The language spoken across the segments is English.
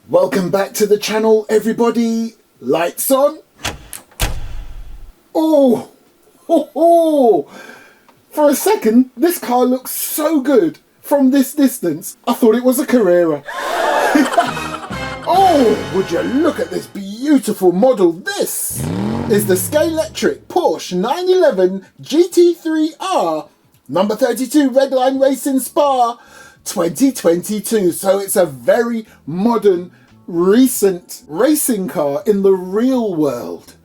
Welcome back to the channel, everybody. Lights on. Oh, ho, ho. For a second, this car looks so good. From this distance, I thought it was a Carrera. Oh, would you look at this beautiful model. This is the Scalextric Porsche 911 GT3R, number 32 Redline Racing Spa 2022. So it's a very modern, recent racing car in the real world.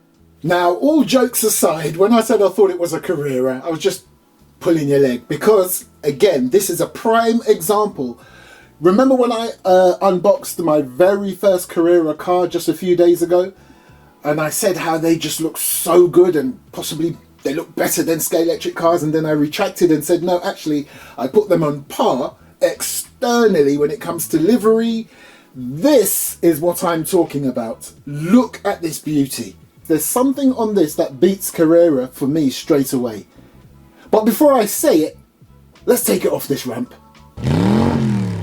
Now, all jokes aside, when I said I thought it was a Carrera, I was just pulling your leg because, again, this is a prime example. Remember when I unboxed my very first Carrera car just a few days ago? And I said how they just look so good and possibly they look better than Scalextric cars, and then I retracted and said, no, actually, I put them on par externally when it comes to livery. This is what I'm talking about. Look at this beauty. There's something on this that beats Carrera for me straight away. But before I say it, let's take it off this ramp.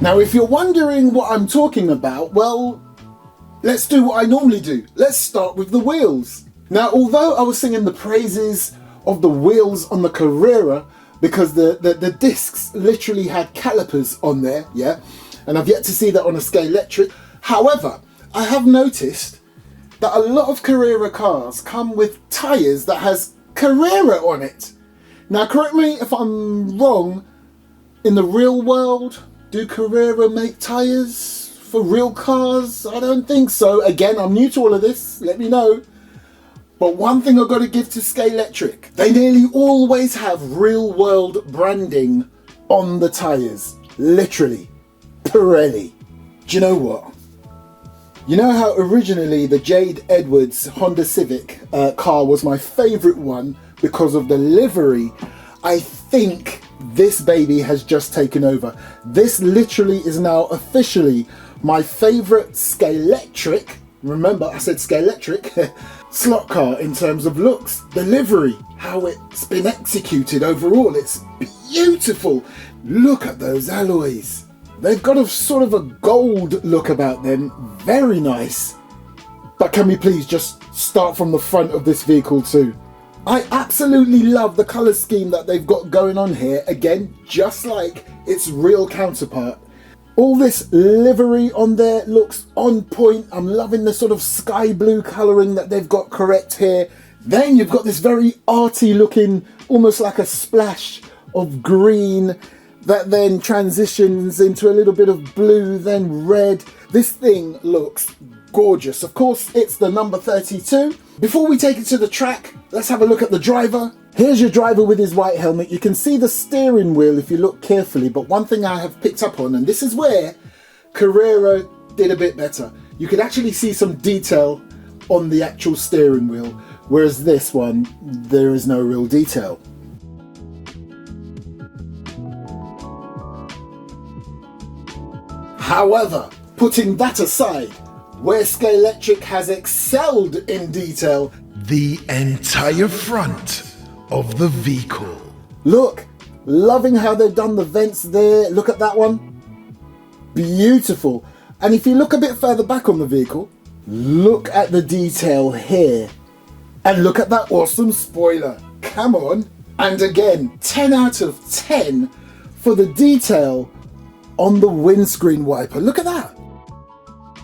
Now, if you're wondering what I'm talking about, well, let's do what I normally do. Let's start with the wheels. Now, although I was singing the praises of the wheels on the Carrera because the discs literally had calipers on there, yeah? And I've yet to see that on a Scalextric. However, I have noticed that a lot of Carrera cars come with tyres that has Carrera on it. Now, correct me if I'm wrong, in the real world, do Carrera make tyres for real cars? I don't think so. Again, I'm new to all of this, let me know. But one thing I've got to give to Scalextric, they nearly always have real world branding on the tyres. Literally. Pirelli. Do you know what? You know how originally the Jade Edwards Honda Civic car was my favourite one because of the livery? I think this baby has just taken over. This literally is now officially my favourite Scalextric, remember I said Scalextric, slot car in terms of looks. The livery, how it's been executed overall, it's beautiful. Look at those alloys. They've got a sort of a gold look about them, very nice. But can we please just start from the front of this vehicle too? I absolutely love the colour scheme that they've got going on here, again, just like its real counterpart. All this livery on there looks on point. I'm loving the sort of sky blue colouring that they've got correct here. Then you've got this very arty looking, almost like a splash of green that then transitions into a little bit of blue, then red. This thing looks gorgeous. Of course, it's the number 32. Before we take it to the track, let's have a look at the driver. Here's your driver with his white helmet. You can see the steering wheel if you look carefully, but one thing I have picked up on, and this is where Carrera did a bit better, you could actually see some detail on the actual steering wheel, whereas this one, there is no real detail. However, putting that aside, where Scalextric has excelled in detail, the entire front of the vehicle. Look, loving how they've done the vents there. Look at that one. Beautiful. And if you look a bit further back on the vehicle, look at the detail here. And look at that awesome spoiler. Come on. And again, 10 out of 10 for the detail on the windscreen wiper. Look at that.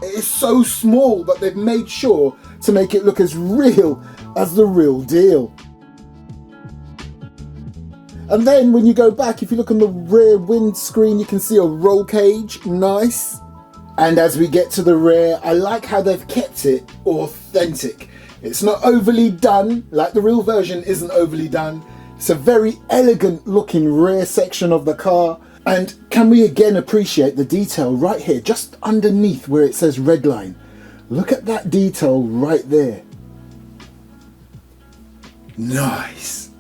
It is so small, but they've made sure to make it look as real as the real deal. And then when you go back, if you look on the rear windscreen, you can see a roll cage. Nice. And as we get to the rear, I like how they've kept it authentic. It's not overly done, like the real version isn't overly done. It's a very elegant looking rear section of the car. And can we again appreciate the detail right here, just underneath where it says Redline. Look at that detail right there. Nice.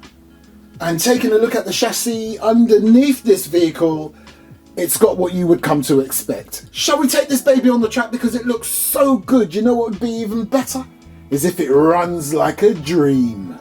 And taking a look at the chassis underneath this vehicle, it's got what you would come to expect. Shall we take this baby on the track because it looks so good? You know what would be even better? Is if it runs like a dream.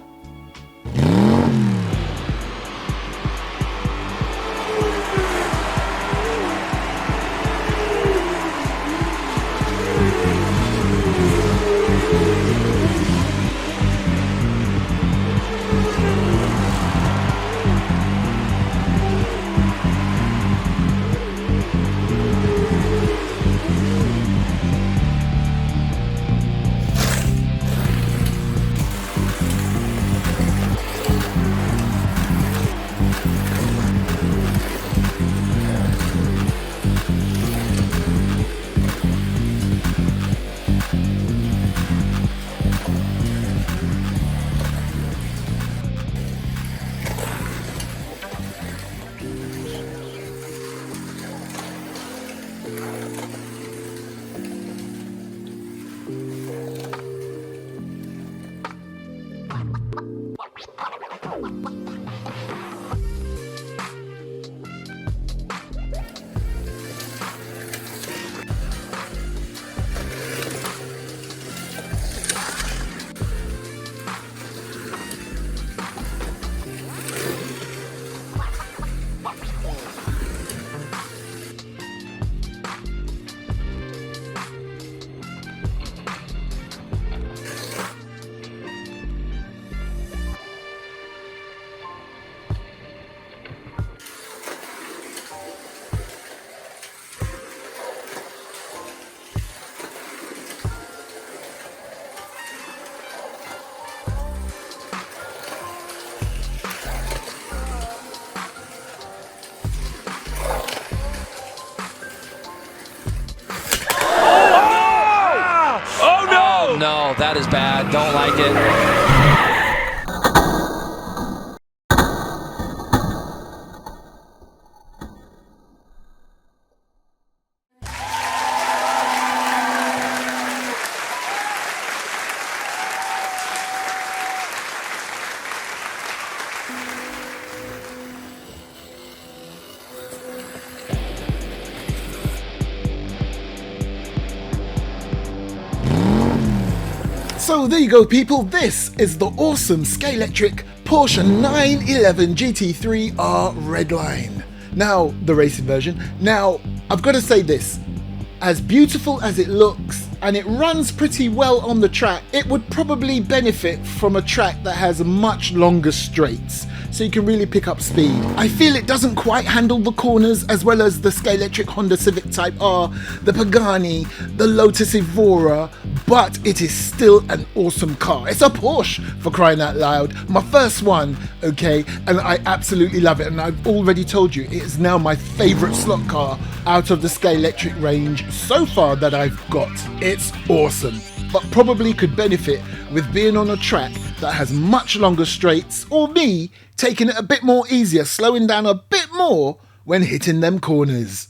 Oh, that is bad. Don't like it. So there you go, people. This is the awesome Scalextric Porsche 911 GT3R Redline. Now, the racing version. Now, I've got to say this. As beautiful as it looks, and it runs pretty well on the track, it would probably benefit from a track that has much longer straights, so you can really pick up speed. I feel it doesn't quite handle the corners as well as the Scalextric Honda Civic Type R, the Pagani, the Lotus Evora, but it is still an awesome car. It's a Porsche, for crying out loud. My first one, okay, and I absolutely love it, and I've already told you, it is now my favourite slot car out of the Scalextric range so far that I've got. It's awesome, but probably could benefit with being on a track that has much longer straights, or me taking it a bit more easier, slowing down a bit more when hitting them corners.